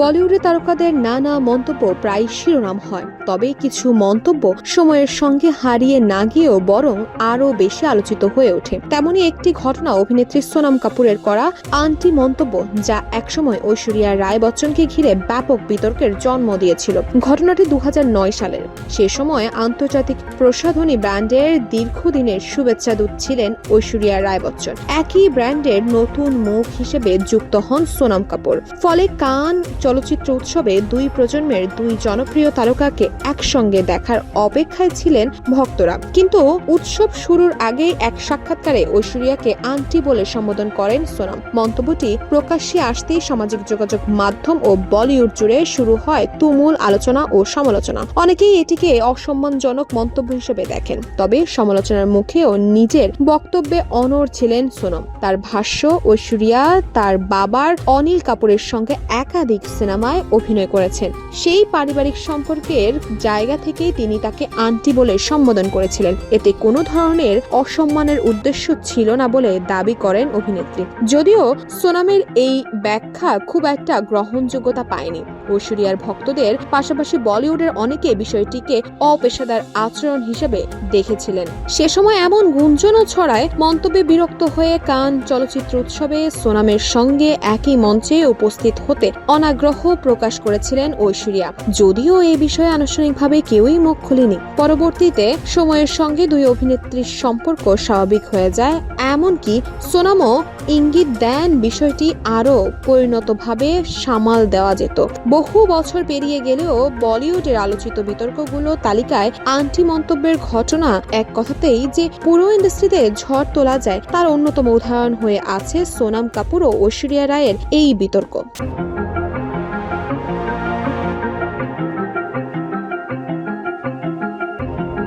বলিউডের তারকাদের নানা মন্তব্য প্রায় শিরোনাম হয়, তবে কিছু মন্তব্য সময়ের সঙ্গে হারিয়ে না গিয়েও বরং আরও বেশি আলোচিত হয়ে ওঠে। তেমনই একটি ঘটনা অভিনেত্রী সোনাম কাপুরের করা আন্টি মন্তব্য, যা একসময় ঐশ্বরিয়া রায় বচ্চনকে ঘিরে ব্যাপক বিতর্কের জন্ম দিয়েছিল। ঘটনাটি 2009 সালের। সে সময় আন্তর্জাতিক প্রসাধনী ব্র্যান্ডের দীর্ঘদিনের শুভেচ্ছা দূত ছিলেন ঐশ্বরিয়া রায় বচ্চন। একই ব্র্যান্ডের নতুন মুখ হিসেবে যুক্ত হন সোনাম কাপুর। ফলে কান চলচ্চিত্র উৎসবে দুই প্রজন্মের দুই জনপ্রিয় তারকাকে একসঙ্গে দেখার অপেক্ষায় ছিলেন ভক্তরা। কিন্তু উৎসব শুরুর আগেই এক সাক্ষাৎকারে ঐশ্বরিয়াকে আন্টি বলে সম্বোধন করেন সোনাম। মন্তব্যটি প্রকাশ্যে আসতেই সামাজিক যোগাযোগ মাধ্যম ও বলিউড জুড়ে শুরু হয় তুমুল আলোচনা ও সমালোচনা। অনেকেই এটিকে অসম্মানজনক মন্তব্য হিসেবে দেখেন, তবে সমালোচনার মুখেও নিজের বক্তব্যে অনড় ছিলেন সোনাম। তার ভাষ্য, ঐশ্বরিয়া তার বাবার অনিল কাপুরের সঙ্গে একাধিক সিনেমায় অভিনয় করেছেন। সেই পারিবারিক সম্পর্কের জায়গা থেকেই তিনি তাকে আন্টি বলে সম্বোধন করেছিলেন। এতে কোনো ধরনের অসম্মানের উদ্দেশ্য ছিল না বলে দাবি করেন অভিনেত্রী। যদিও সোনামের এই ব্যাখ্যা খুব একটা গ্রহণযোগ্যতা পায়নি। ঐশ্বরিয়ার ভক্তদের পাশাপাশি বলিউডের অনেকে বিষয়টিকে অপেশাদার আচরণ হিসেবে দেখেছিলেন। সে সময় এমন গুঞ্জনও ছড়ায়, মন্তব্যে বিরক্ত হয়ে কান চলচ্চিত্র উৎসবে সোনামের সঙ্গে একই মঞ্চে উপস্থিত হতে অনাগ্রহ প্রকাশ করেছিলেন ঐশ্বরিয়া। যদিও এই বিষয়ে আনুষ্ঠানিকভাবে কেউই মুখ খুলেনি। পরবর্তীতে সময়ের সঙ্গে দুই অভিনেত্রীর সম্পর্ক স্বাভাবিক হয়ে যায়, এমনকি সোনামও ইঙ্গিত দেন বিষয়টি আরও পরিণতভাবে সামাল দেওয়া যেত। বহু বছর পেরিয়ে গেলেও বলিউডের আলোচিত বিতর্কগুলো তালিকায় আন্টি মন্তব্যের ঘটনা এক কথাতেই যে পুরো ইন্ডাস্ট্রিতে ঝড় তোলা যায়, তার অন্যতম উদাহরণ হয়ে আছে সোনাম কাপুর ও ঐশ্বরিয়া রায়ের এই বিতর্ক।